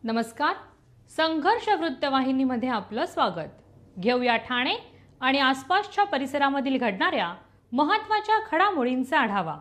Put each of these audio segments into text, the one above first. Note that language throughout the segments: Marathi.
नमस्कार. संघर्ष वृत्तवाहिनीमध्ये आपलं स्वागत. घेऊया ठाणे आणि आसपासच्या परिसरामधील घडणाऱ्या महत्त्वाच्या घडामोडींचा आढावा.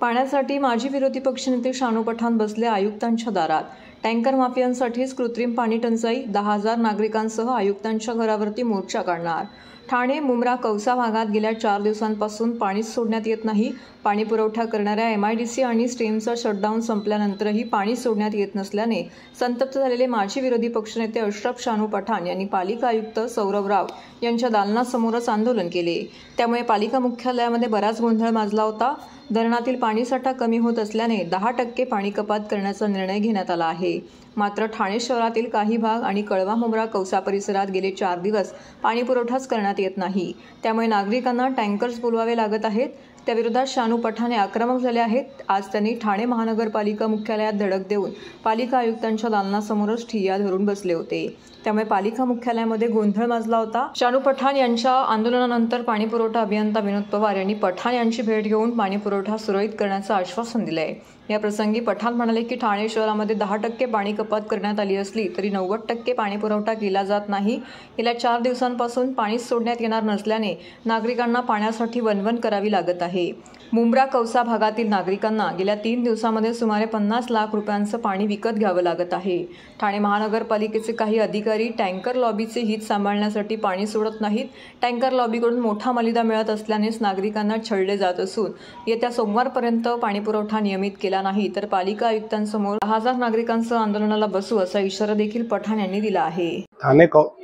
पाण्यासाठी माजी विरोधी पक्षनेते शानू पठाण बसले आयुक्तांच्या दारात. टँकर माफियांसाठीच कृत्रिम पाणी टंचाई. 10,000 नागरिकांसह आयुक्तांच्या घरावरती मोर्चा काढणार. ठाणे मुंब्रा कौसा भागात गेल्या 4 दिवसांपासून पाणीच सोडण्यात येत नाही. पाणी पुरवठा करणाऱ्या MIDC आणि स्टेमचा शटडाऊन संपल्यानंतरही पाणी सोडण्यात येत नसल्याने संतप्त झालेले माजी विरोधी पक्षनेते अशरफ शानू पठाण यांनी पालिका आयुक्त सौरभ राव यांच्या दालनासमोरच आंदोलन केले. त्यामुळे पालिका मुख्यालयामध्ये बराच गोंधळ माजला होता. धरणातील पाणीसाठा कमी होत असल्याने 10% पाणी कपात करण्याचा निर्णय घेण्यात आला आहे. मात्र ठाणे शहरातील काही भाग आणि कळवा मुंब्रा कौसा परिसरात गेले 4 दिवस पाणी पुरवठाच करण्यात येत नाही. त्यामुळे नागरिकांना टँकर्स बोलवावे लागत आहेत. त्याविरोधात शानू पठाण आक्रमक झाले आहेत. आज त्यांनी ठाणे महानगरपालिका मुख्यालयात धडक देऊन पालिका आयुक्तांच्या दालनासमोरच ठिय्या धरून बसले होते. त्यामुळे पालिका मुख्यालयामध्ये गोंधळ माजला होता. शानू पठाण यांच्या आंदोलनानंतर पाणीपुरवठा अभियंता विनोद पवार यांनी पठाण यांची भेट घेऊन पाणीपुरवठा सुरळीत करण्याचं आश्वासन दिलंय. या प्रसंगी पठाण म्हणाले की ठाणे शहरामध्ये 10% पाणी कपात करण्यात आली असली तरी 90% पाणीपुरवठा केला जात नाही. गेल्या 4 दिवसांपासून पाणी सोडण्यात येणार नसल्याने नागरिकांना पाण्यासाठी वणवण करावी लागत आहे. मुंब्रा कौसा भागातील नागरिकांना गेल्या 3 दिवसांमध्ये सुमारे 50 लाख रुपयांचं पाणी विकत घ्यावं लागत आहे. ठाणे महानगरपालिकेचे काही अधिकारी टँकर लॉबीचे हित सांभाळण्यासाठी पाणी सोडत नाहीत. टँकर लॉबीकडून मोठा मलिदा मिळत असल्यानेच नागरिकांना छळले जात असून येत्या सोमवारपर्यंत पाणीपुरवठा नियमित केला नाही तर पालिका आयुक्तांसमोर 10,000 नागरिकांसह आंदोलनाला बसू असा इशारा देखील पठाण यांनी दिला आहे.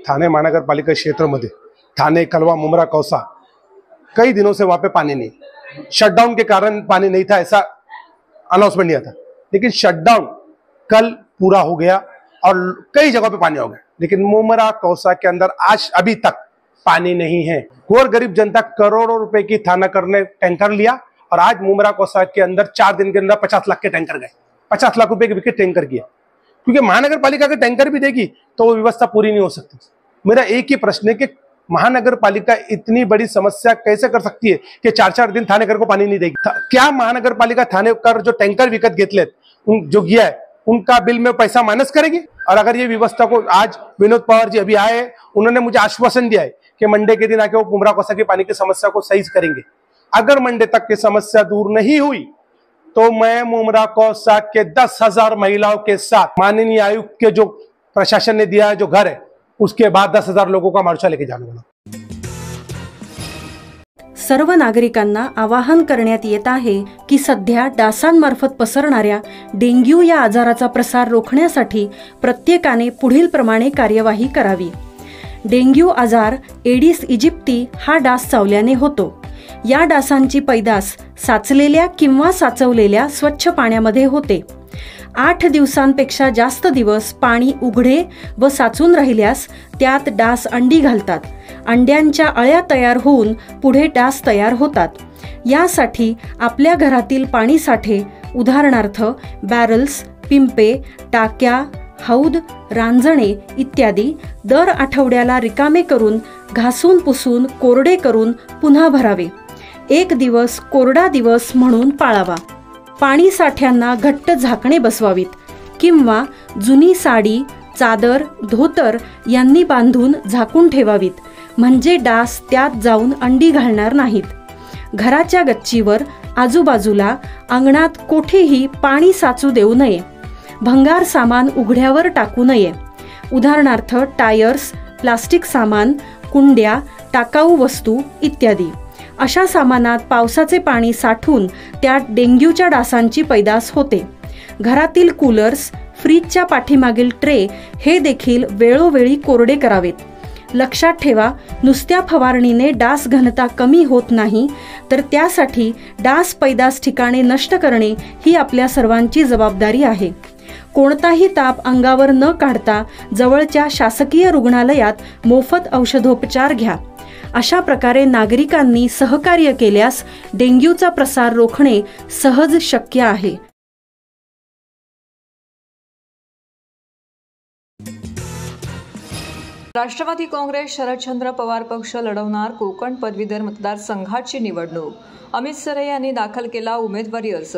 ठाणे महानगरपालिका क्षेत्र में ठाणे कलवा मुंब्रा कौसा कई दिनों से वहाँ पे पानी नहीं, शटडाउन के कारण पानी नहीं था ऐसा अनाउंसमेंट दिया था, लेकिन शटडाउन कल पूरा हो गया और कई जगहों पे पानी हो गया. लेकिन मुंब्रा कौसा के अंदर आज अभी तक पानी नहीं है. गोर गरीब जनता करोड़ों रुपए की थाना करने टैंकर लिया और आज मुंब्रा कौसा के अंदर 4 दिन के अंदर 50 लाख के टैंकर गए. 50 लाख रुपए के विकेट टैंकर किया, क्योंकि महानगर पालिका का टैंकर भी देगी तो वो व्यवस्था पूरी नहीं हो सकती. मेरा एक ही प्रश्न है कि महानगर पालिका इतनी बड़ी समस्या कैसे कर सकती है कि 4-4 दिन थानेकर को पानी नहीं देगी. क्या महानगर पालिका थानेकर जो टैंकर विकत घेतलेत जो गया है उनका बिल में पैसा माइनस करेगी? और अगर ये व्यवस्था को आज विनोद पवार जी अभी आए, उन्होंने मुझे आश्वासन दिया है कि मंडे के दिन आके वो मुंब्रा कौसा की पानी की समस्या को सही करेंगे. अगर मंडे तक की समस्या दूर नहीं हुई तो मैं मुंब्रा कौसा के 10,000 महिलाओं के साथ माननीय आयुक्त के जो प्रशासन ने दिया है जो घर है उसके बाद 10,000 लोगों का मोर्चा लेके जाने वाला. सर्व नागरिकांना आवाहन करण्यात येत आहे की सध्या डासांमार्फत पसरणाऱ्या डेंग्यू या आजाराचा प्रसार रोखण्यासाठी प्रत्येकाने पुढील प्रमाणे कार्यवाही करावी. डेंग्यू आजार एडिस इजिप्ती हा डास चावल्याने होतो. या डासांची पैदास साचलेल्या किंवा साचवलेल्या स्वच्छ पाण्यामध्ये होते. 8 दिवसांपेक्षा जास्त दिवस पाणी उघडे व साचून राहिल्यास त्यात डास अंडी घालतात. अंड्यांच्या अळ्या तयार होऊन पुढे डास तयार होतात. यासाठी आपल्या घरातील पाणीसाठे उदाहरणार्थ बॅरल्स, पिंपे, टाक्या, हौद, रांजणे इत्यादी दर आठवड्याला रिकामे करून घासून पुसून कोरडे करून पुन्हा भरावे. 1 दिवस कोरडा दिवस म्हणून पाळावा. पाणी साठ्यांना घट्ट झाकणे बसवावीत किंवा जुनी साडी, चादर, धोतर यांनी बांधून झाकून ठेवावीत, म्हणजे डास त्यात जाऊन अंडी घालणार नाहीत. घराच्या गच्चीवर, आजूबाजूला, अंगणात कोठेही पाणी साचू देऊ नये. भंगार सामान उघड्यावर टाकू नये. उदाहरणार्थ टायर्स, प्लास्टिक सामान, कुंड्या, टाकाऊ वस्तू इत्यादी. अशा सामानात पावसाचे पाणी साठून त्यात डेंग्यूच्या डासांची पैदास होते. घरातील कूलर्स, फ्रीजच्या पाठीमागील ट्रे हे देखील वेळोवेळी कोरडे करावेत. लक्षात ठेवा, नुसत्या फवारणीने डास घनता कमी होत नाही, तर त्यासाठी डास पैदास ठिकाणे नष्ट करणे ही आपल्या सर्वांची जबाबदारी आहे. कोणताही ताप अंगावर न काढता जवळच्या शासकीय रुग्णालयात मोफत औषधोपचार घ्या. अशा प्रकारे नागरिकांनी सहकार्य केल्यास डेंग्यूचा प्रसार रोखणे सहज शक्य आहे. राष्ट्रवादी काँग्रेस शरदचंद्र पवार पक्ष लढवणार कोकण पदवीधर मतदारसंघाची निवडणूक. अमित सरे यांनी दाखल केला उमेदवारी अर्ज.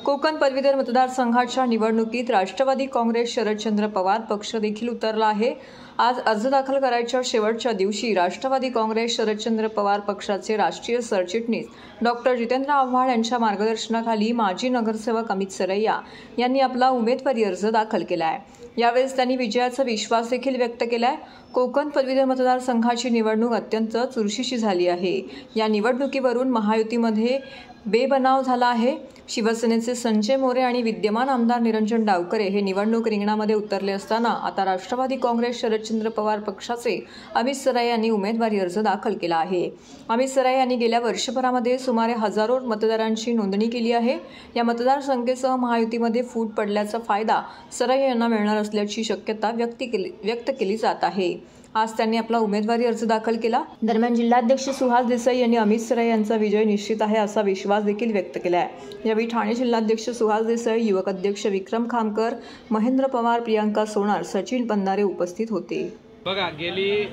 कोकण पदवीधर मतदारसंघाच्या निवडणुकीत राष्ट्रवादी काँग्रेस शरदचंद्र पवार पक्ष देखील उतरला आहे. आज अर्ज दाखल करायच्या शेवटच्या दिवशी राष्ट्रवादी काँग्रेस शरदचंद्र पवार पक्षाचे राष्ट्रीय सरचिटणीस डॉक्टर जितेंद्र आव्हाड यांच्या मार्गदर्शनाखाली माजी नगरसेवक अमित सरैया यांनी आपला उमेदवारी अर्ज दाखल केला आहे. यावेळेस त्यांनी विजयाचा विश्वास देखील व्यक्त केला आहे. कोकण पदवीधर मतदारसंघाची निवडणूक अत्यंत चुरशीची झाली आहे. या निवडणुकीवरून महायुतीमध्ये बेबनाव झाला आहे. शिवसेनेचे संजय मोरे आणि विद्यमान आमदार निरंजन डावकरे हे निवडणूक रिंगणामध्ये उतरले असताना आता राष्ट्रवादी काँग्रेस शरदचंद्र पवार पक्षाचे अमित सरैया यांनी उमेदवारी अर्ज दाखल केला आहे. अमित सरैया यांनी गेल्या वर्षभरामध्ये सुमारे हजारो मतदारांची नोंदणी केली आहे. या मतदारसंख्येसह महायुतीमध्ये फूट पडल्याचा फायदा सरैया यांना मिळणार असल्याची शक्यता व्यक्त केली जात आहे. आज त्यांनी आपला उमेदवारी अर्ज दाखल केला. दरम्यान जिल्हाध्यक्ष सुहास देसाई यांनी अमित सरैया यांचा विजय निश्चित आहे असा विश्वास देखील व्यक्त केला आहे. यावेळी ठाणे जिल्हाध्यक्ष सुहास देसाई, युवक अध्यक्ष विक्रम खामकर, महेंद्र पवार, प्रियांका सोनार, सचिन बंधारे उपस्थित होते. बघा, गेली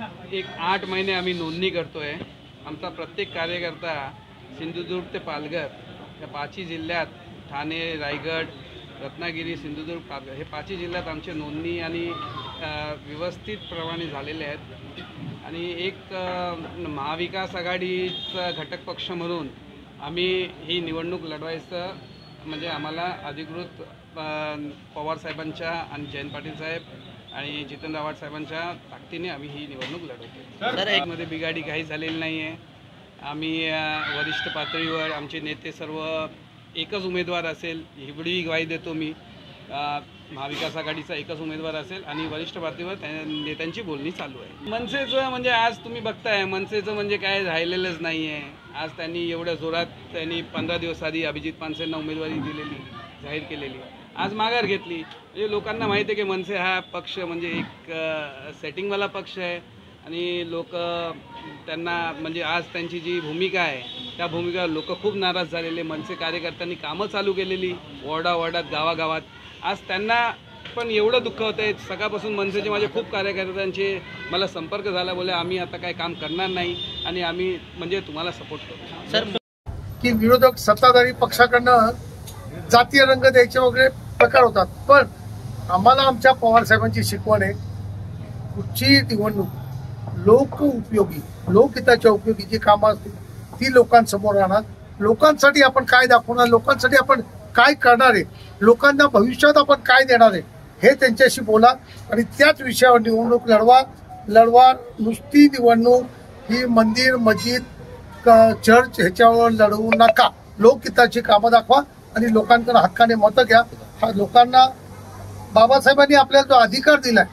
8 महिने आम्ही नोंदणी करतोय. आमचा प्रत्येक कार्यकर्ता सिंधुदुर्ग ते पालघर या 5 जिल्ह्यात, ठाणे, रायगड, रत्नागिरी, सिंधुदुर्ग, पालघर हे 5 जिल्ह्यात आमची नोंदणी आणि व्यवस्थित प्रमाणे झालेले आहेत. आणि एक महाविकास आघाडीचा घटक पक्ष म्हणून आम्ही ही निवडणूक लढवायचं म्हणजे आम्हाला अधिकृत पवारसाहेबांच्या आणि जयंत पाटील साहेब आणि जितेंद्र आव्हाड साहेबांच्या ताकदीने आम्ही ही निवडणूक लढवतो. तर एकमध्ये बिघाडी काही झालेली नाही आहे. आम्ही वरिष्ठ पातळीवर आमचे नेते सर्व एकच उमेदवार असेल, एवढी ग्वाही देतो मी. महाविकास आघाडीचा एकच उमेदवार असेल आणि वरिष्ठ पातळीवर नेत्यांची बोलणी चालू आहे. मनसेचं म्हणजे आज तुम्ही बघताय, मनसेचं म्हणजे काय राहिलेलंच नाही आहे. आज त्यांनी एवढ्या जोरात 15 दिवस आधी अभिजित पानसेंना उमेदवारी जाहीर केलेली, आज माघार घेतली. म्हणजे लोकांना माहिती आहे की मनसे हा पक्ष म्हणजे एक सेटिंगवाला पक्ष आहे आणि लोक त्यांना म्हणजे आज त्यांची जी भूमिका आहे त्या भूमिकेवर लोक खूप नाराज झालेले. मनसे कार्यकर्त्यांनी कामं चालू केलेली वार्डात, गावागावात. आज त्यांना पण एवढं दुःख होतं आहे. सकाळपासून मनसेचे माझे खूप कार्यकर्त्यांचे मला संपर्क झाला, बोले आम्ही आता काय काम करणार नाही आणि आम्ही म्हणजे तुम्हाला सपोर्ट करू. सर, की विरोधक सत्ताधारी पक्षाकडनं जातीय रंग द्यायचे वगैरे प्रकार होतात, पण आम्हाला आमच्या पवार साहेबांची शिकवण आहे, कुठची निवडणूक लोक उपयोगी, लोकहिताच्या उपयोगी जी कामं असतील ती लोकांसमोर राहणार. लोकांसाठी आपण काय दाखवणार, लोकांसाठी आपण काय करणार आहे, लोकांना भविष्यात आपण काय देणार आहे हे त्यांच्याशी बोला आणि त्याच विषयावर निवडणूक लढवा. नुसती निवडणूक ही मंदिर, मस्जिद, चर्च ह्याच्यावर लढवू नका. लोकहिताची कामं दाखवा आणि लोकांकडे हक्काने मतं घ्या. लोकांना बाबासाहेबांनी आपल्याला जो अधिकार दिलाय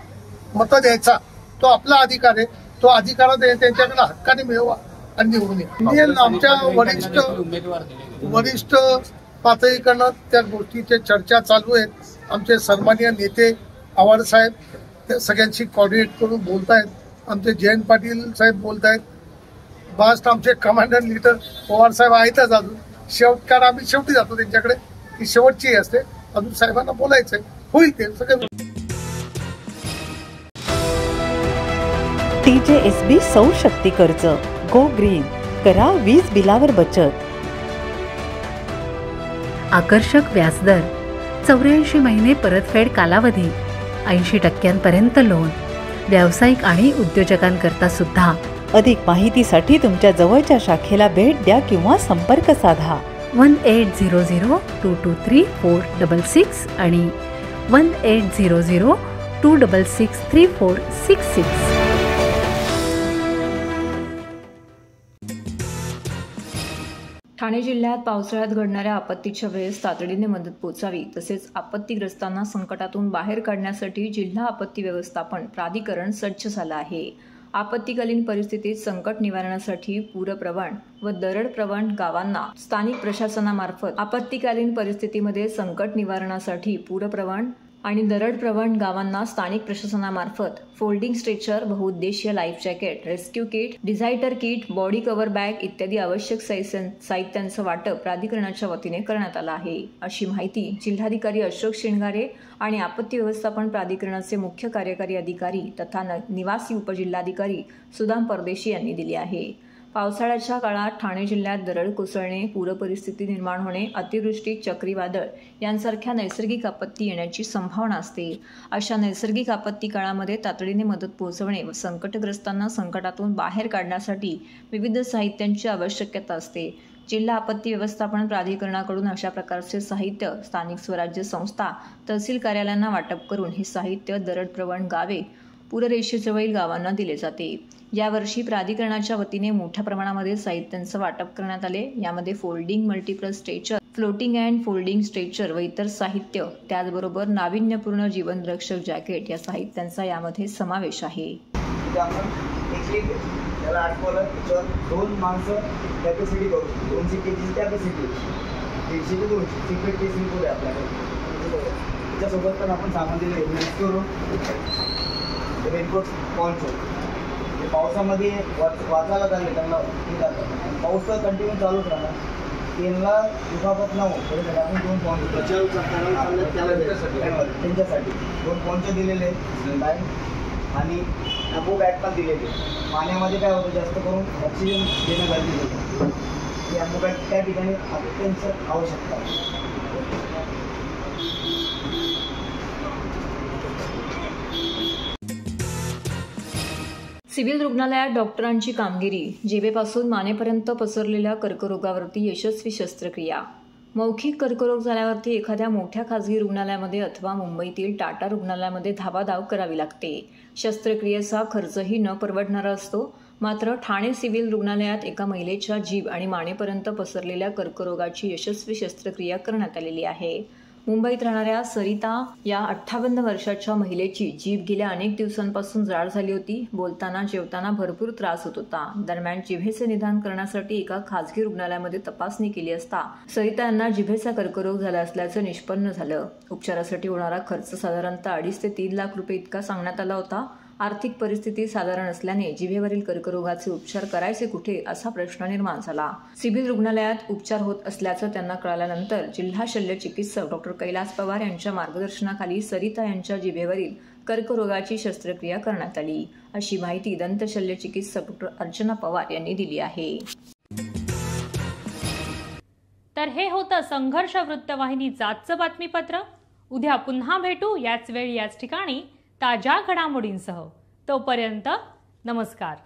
मतं द्यायचा, तो आपला अधिकार आहे. तो अधिकार त्यांच्याकडे हक्काने मिळवा आणि निवडून या. आमच्या वरिष्ठ पातळीकडनं त्या गोष्टीच्या चर्चा चालू आहेत. आमचे सन्माननीय नेते आव्हाड साहेब त्या सगळ्यांशी कोऑर्डिनेट करून बोलतायत. आमचे जयंत पाटील साहेब बोलतायत. बास्ट आमचे कमांडर लीडर पवार साहेब आहेतच. अजून शेवटकार आम्ही शेवटी जातो त्यांच्याकडे, की शेवटची असते. अजून साहेबांना बोलायचंय, होईल ते सगळं. TJSB सौर शक्ती कर्ज, गो ग्रीन, करा वीज बिलावर बचत. आकर्षक व्याजदर, 84 महिने परतफेड कालावधी, 80% लोन, व्यावसायिक आणि उद्योजकांकरता सुद्धा. अधिक माहितीसाठी तुमच्या जवळच्या शाखेला भेट द्या किंवा संपर्क साधा. 1800-223-466 आणि 1800-266-3466. ठाणे जिल्ह्यात पावसाळ्यात घडणाऱ्या आपत्तीच्या वेळेस तातडीने मदत पोहोचावी, तसेच आपत्तीग्रस्तांना संकटातून बाहेर काढण्यासाठी जिल्हा आपत्ती व्यवस्थापन प्राधिकरण सज्ज झालं आहे. आपत्तीकालीन परिस्थितीत संकट निवारणासाठी पूरप्रवण व दरडप्रवण गावांना स्थानिक प्रशासनामार्फत, आपत्तीकालीन परिस्थितीमध्ये संकट निवारणासाठी पूरप्रवण आणि दरडप्रवण गावांना स्थानिक प्रशासनामार्फत फोल्डिंग स्ट्रेचर, बहुउद्देशीय life jacket, rescue kit, disaster kit, body cover bag इत्यादी आवश्यक साहित्यांचं वाटप प्राधिकरणाच्या वतीने करण्यात आलं आहे, अशी माहिती जिल्हाधिकारी अशोक शिणगारे आणि आपत्ती व्यवस्थापन प्राधिकरणाचे मुख्य कार्यकारी अधिकारी तथा निवासी उपजिल्हाधिकारी सुदाम परदेशी यांनी दिली आहे. पावसाळ्याच्या काळात ठाणे जिल्ह्यात दरड कोसळणे, पूरपरिस्थिती निर्माण होणे, अतिवृष्टी, चक्रीवादळ यांसारख्या नैसर्गिक आपत्ती येण्याची संभावना असते. अशा नैसर्गिक आपत्ती काळामध्ये तातडीने मदत पोहोचवणे व संकटग्रस्तांना संकटातून बाहेर काढण्यासाठी विविध साहित्यांची आवश्यकता असते. जिल्हा आपत्ती व्यवस्थापन प्राधिकरणाकडून अशा प्रकारचे साहित्य स्थानिक स्वराज्य संस्था, तहसील कार्यालयांना वाटप करून हे साहित्य दरडप्रवण गावे, पूररेषेजवळील गावांना दिले जाते. यावर्षी प्राधिकरणाच्या वतीने मोठ्या प्रमाणामध्ये साहित्यांचं वाटप करण्यात आले. यामध्ये folding multipurpose stretcher, floating and folding stretcher व इतर साहित्य, त्याचबरोबर नाविन्यपूर्ण जीवनरक्षक जॅकेट या साहित्यांचा यामध्ये समावेश आहे. त्याला आठवलं तर 2 माणसं कॅपॅसिटी करू, 200 kg कॅपॅसिटी, 150 ते 200 सिक्रेट केसिंग पुढे आपल्याकडे. त्याच्यासोबत पण आपण सामान दिलं हेल्मेट करू, रेनकोट, पॉन्चो. पावसामध्ये वाचायला चालले त्यांना जातात, पाऊस तर कंटिन्यू चालूच राहणार, त्यांना दुखापत न हो त्याच्यासाठी आपण 2 पॉन्चो त्यांच्यासाठी 2 पॉन्चो दिलेले आणि नको बॅग पण दिलेली. पाण्यामध्ये काय होतं, जास्त करून ऑक्सिजन देणं गरजेचं होतं. ते नको बॅग त्या ठिकाणी अत्यंत आवश्यकता आहे. सिव्हिल रुग्णालयात डॉक्टरांची कामगिरी, जिभेपासून मानेपर्यंत पसरलेल्या कर्करोगावरती यशस्वी शस्त्रक्रिया. मौखिक कर्करोग झाल्यावरती एखाद्या मोठ्या खाजगी रुग्णालयामध्ये अथवा मुंबईतील टाटा रुग्णालयामध्ये धावाधाव करावी लागते. शस्त्रक्रियेचा खर्चही न परवडणारा असतो. मात्र ठाणे सिव्हिल रुग्णालयात एका महिलेच्या जीभ आणि मानेपर्यंत पसरलेल्या कर्करोगाची यशस्वी शस्त्रक्रिया करण्यात आलेली आहे. मुंबईत राहणाऱ्या सरिता या 58 वर्षाच्या महिलेची जीभ गेल्या अनेक दिवसांपासून जाड झाली होती. बोलताना, जेवताना भरपूर त्रास होत होता. दरम्यान जिभेचे निदान करण्यासाठी एका खासगी रुग्णालयामध्ये तपासणी केली असता सरिता यांना जिभेचा कर्करोग झाला असल्याचं निष्पन्न झालं. उपचारासाठी होणारा खर्च साधारणतः 2.5 ते 3 लाख रुपये इतका सांगण्यात आला होता. आर्थिक परिस्थिती साधारण असल्याने जिभेवरील कर्करोगाचे उपचार करायचे कुठे असा प्रश्न निर्माण झाला. सिव्हिल रुग्णालयात उपचार होत असल्याचं त्यांना कळाल्यानंतर जिल्हा शल्य चिकित्सक डॉक्टर कैलास पवार यांच्या मार्गदर्शनाखाली सरिता यांच्या जिभेवरील कर्करोगाची शस्त्रक्रिया करण्यात आली, अशी माहिती दंत शल्य चिकित्सक डॉक्टर अर्चना पवार यांनी दिली आहे. तर हे होतं संघर्ष वृत्तवाहिनीचं आजचं बातमीपत्र. उद्या पुन्हा भेटू याच वेळी याच ठिकाणी ताज्या घडामोडींसह. तोपर्यंत नमस्कार.